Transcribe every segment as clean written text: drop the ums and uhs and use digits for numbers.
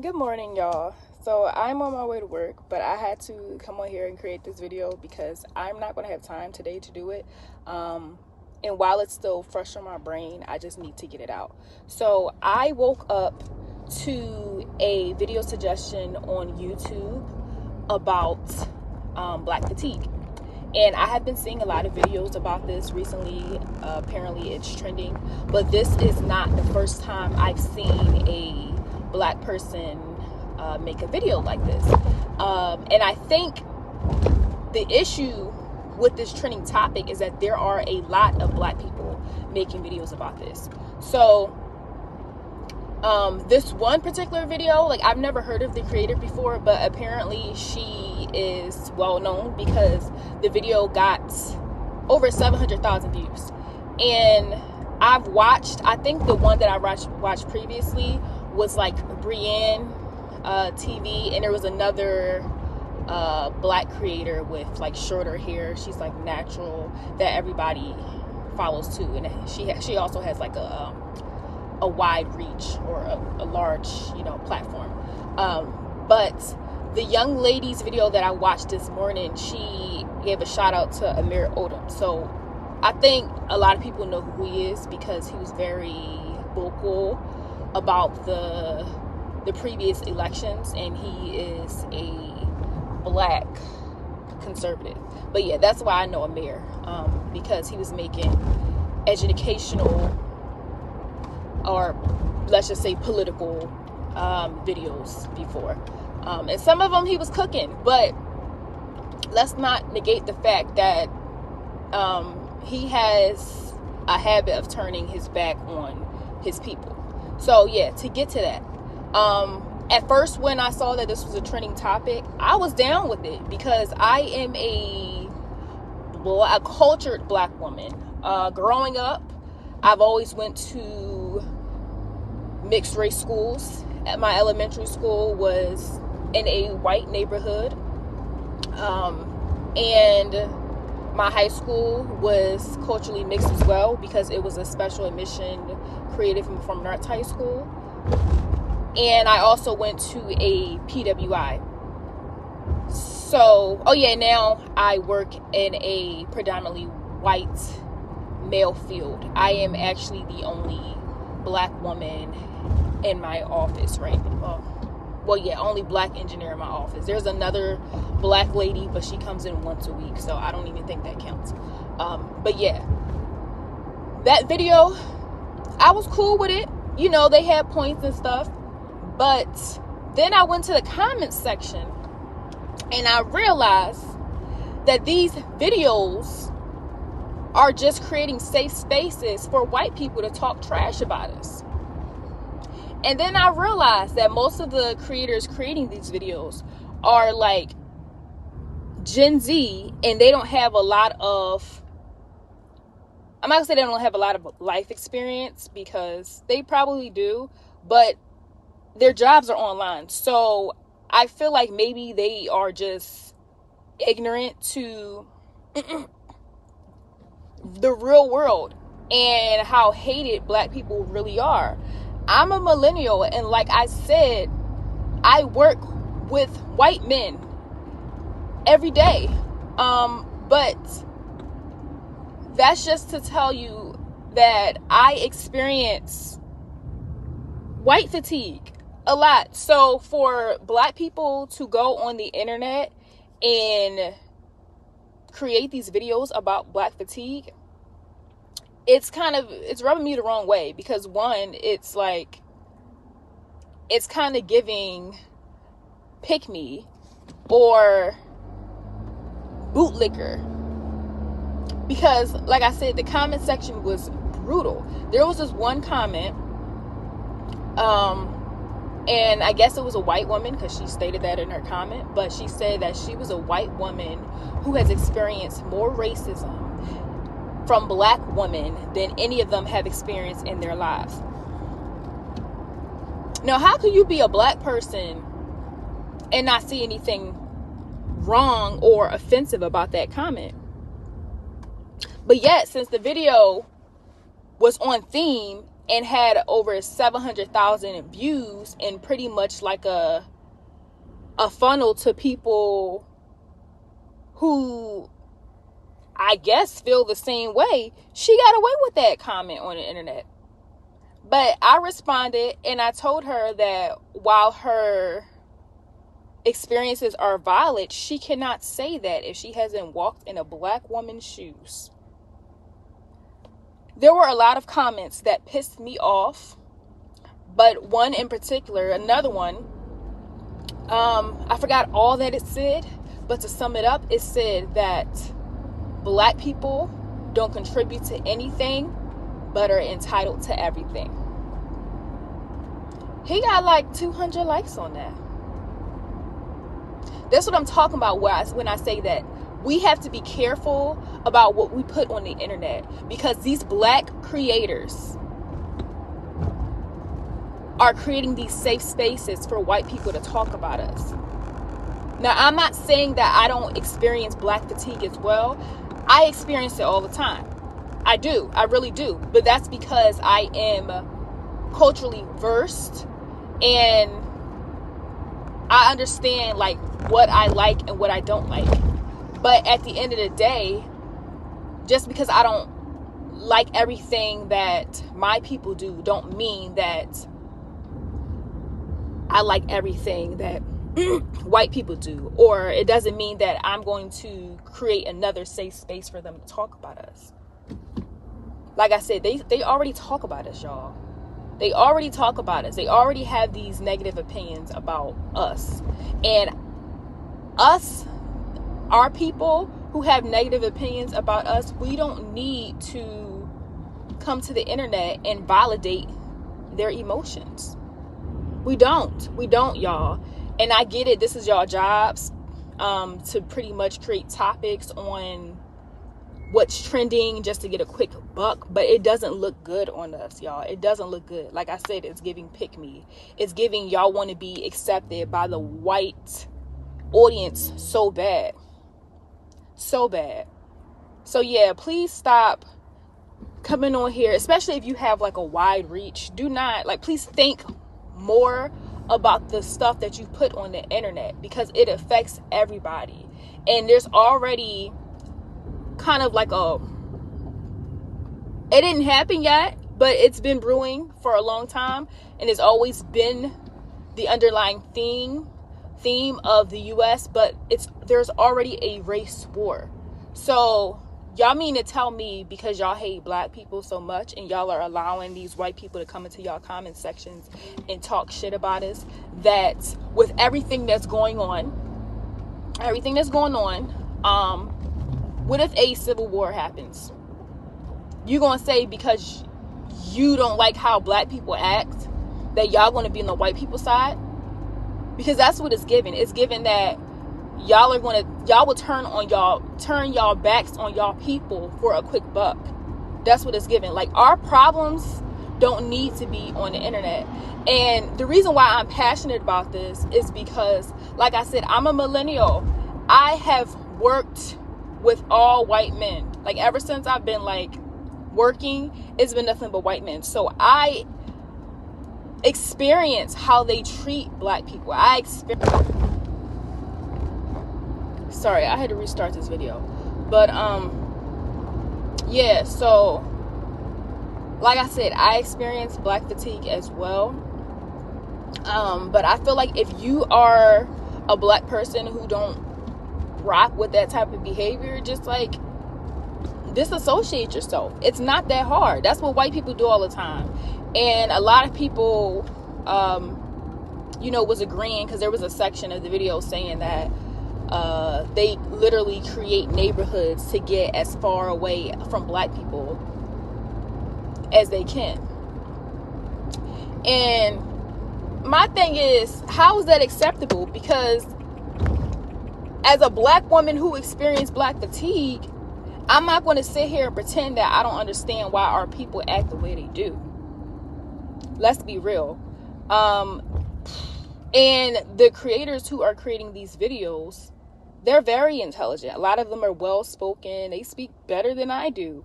Good morning, y'all. So I'm on my way to work, but I had to come on here and create this video because I'm not going to have time today to do it. And while it's still fresh on my brain, I just need to get it out. So I woke up to a video suggestion on YouTube about black fatigue. And I have been seeing a lot of videos about this recently. Apparently it's trending, but this is not the first time I've seen a black person make a video like this. And I think the issue with this trending topic is that there are a lot of black people making videos about this. So this one particular video, like, I've never heard of the creator before, but apparently she is well known because the video got over 700,000 views. And I've watched, I think the one that I watched previously was like Brienne TV, and there was another black creator with like shorter hair. She's like natural, that everybody follows too, and she also has like a wide reach, or a large, platform. But the young lady's video that I watched this morning, she gave a shout out to Amir Odom. So I think a lot of people know who he is because he was very vocal about the previous elections, and he is a black conservative. But yeah, that's why I know Amir, because he was making educational, or let's just say political videos before, and some of them he was cooking, but let's not negate the fact that he has a habit of turning his back on his people. So yeah, to get to that, at first when I saw that this was a trending topic, I was down with it because I am a cultured black woman. Growing up, I've always went to mixed race schools. At my elementary school was in a white neighborhood, and my high school was culturally mixed as well because it was a special admission created from Performing Arts High School. And I also went to a PWI. So, now I work in a predominantly white male field. I am actually the only black woman in my office right now. Only black engineer in my office. There's another black lady, but she comes in once a week, so I don't even think that counts. But yeah, that video, I was cool with it. They had points and stuff. But then I went to the comments section and I realized that these videos are just creating safe spaces for white people to talk trash about us. And then I realized that most of the creators creating these videos are like Gen Z, and they don't have a lot of, I'm not gonna say they don't have a lot of life experience, because they probably do, but their jobs are online. So I feel like maybe they are just ignorant to the real world and how hated black people really are. I'm a millennial, and like I said, I work with white men every day. But that's just to tell you that I experience white fatigue a lot. So for black people to go on the internet and create these videos about black fatigue, it's rubbing me the wrong way, because one, it's kind of giving pick me or bootlicker, because like I said, the comment section was brutal. There was this one comment, and I guess it was a white woman, because she stated that in her comment, but she said that she was a white woman who has experienced more racism from black women than any of them have experienced in their lives. Now, how could you be a black person and not see anything wrong or offensive about that comment? But yet, since the video was on theme, and had over 700,000 views, and pretty much like a funnel to people who I guess feel the same way. She got away with that comment on the internet. But I responded and I told her that while her experiences are valid, she cannot say that if she hasn't walked in a black woman's shoes. There were a lot of comments that pissed me off, but one in particular, another one, I forgot all that it said, but to sum it up, it said that black people don't contribute to anything but are entitled to everything. He got like 200 likes on that. That's what I'm talking about when I say that we have to be careful about what we put on the internet, because these black creators are creating these safe spaces for white people to talk about us. Now, I'm not saying that I don't experience black fatigue as well. I experience it all the time. I do. I really do. But that's because I am culturally versed and I understand like what I like and what I don't like. But at the end of the day, just because I don't like everything that my people do, don't mean that I like everything that white people do, or it doesn't mean that I'm going to create another safe space for them to talk about us. Like I said, they already talk about us, y'all. They already talk about us. They already have these negative opinions about us. And us, our people who have negative opinions about us, we don't need to come to the internet and validate their emotions. We don't, y'all. And I get it. This is y'all jobs, to pretty much create topics on what's trending just to get a quick buck. But it doesn't look good on us, y'all. It doesn't look good. Like I said, it's giving pick me. It's giving y'all want to be accepted by the white audience so bad. So bad. So yeah, please stop coming on here, especially if you have like a wide reach. Do not, like, please think more about the stuff that you put on the internet, because it affects everybody. And there's already kind of like it didn't happen yet, but it's been brewing for a long time, and it's always been the underlying theme of the US, but there's already a race war. So y'all mean to tell me, because y'all hate black people so much and y'all are allowing these white people to come into y'all comment sections and talk shit about us, that with everything that's going on, what if a civil war happens? You gonna say because you don't like how black people act that y'all gonna be on the white people's side? Because that's what it's given. It's given that y'all will turn y'all backs on y'all people for a quick buck. That's what it's given. Like, our problems don't need to be on the internet. And the reason why I'm passionate about this is because, like I said, I'm a millennial. I have worked with all white men. Like, ever since I've been like working, it's been nothing but white men. So I experience how they treat black people. Sorry, I had to restart this video. But yeah, so like I said, I experienced black fatigue as well. But I feel like if you are a black person who don't rock with that type of behavior, just like disassociate yourself. It's not that hard. That's what white people do all the time. And a lot of people was agreeing, because there was a section of the video saying that they literally create neighborhoods to get as far away from black people as they can. And my thing is, how is that acceptable? Because as a black woman who experienced black fatigue, I'm not going to sit here and pretend that I don't understand why our people act the way they do. Let's be real. And the creators who are creating these videos, they're very intelligent. A lot of them are well spoken. They speak better than I do.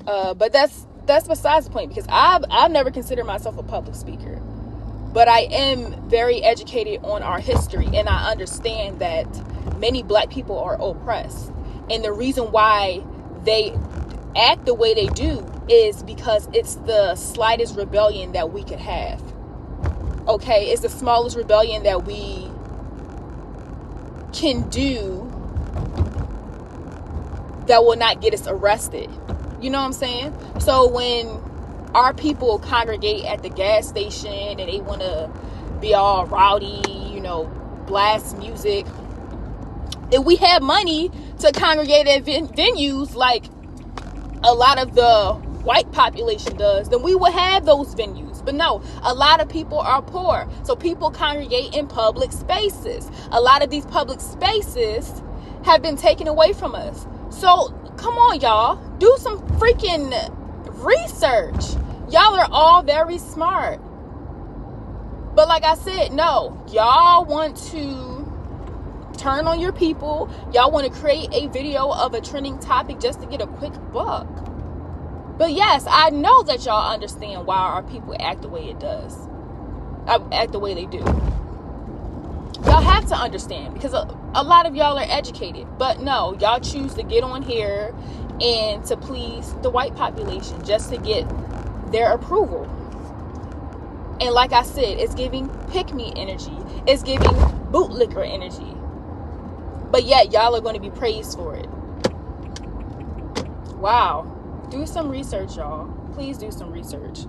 But that's that's besides the point, because I've never considered myself a public speaker, but I am very educated on our history, and I understand that many black people are oppressed, and the reason why they act the way they do is because it's the slightest rebellion that we could have. Okay, it's the smallest rebellion that we can do that will not get us arrested. You know what I'm saying? So when our people congregate at the gas station and they want to be all rowdy, you know, blast music, if we have money to congregate at venues like a lot of the white population does, then we would have those venues. But no, a lot of people are poor, so people congregate in public spaces. A lot of these public spaces have been taken away from us. So come on, y'all, do some freaking research. Y'all are all very smart, but like I said, no, y'all want to turn on your people. Y'all want to create a video of a trending topic just to get a quick buck. But yes, I know that y'all understand why our people act the way it does. Act the way they do. Y'all have to understand, because a lot of y'all are educated. But no, y'all choose to get on here and to please the white population just to get their approval. And like I said, it's giving pick-me energy. It's giving bootlicker energy. But yet, y'all are going to be praised for it. Wow. Do some research, y'all. Please do some research.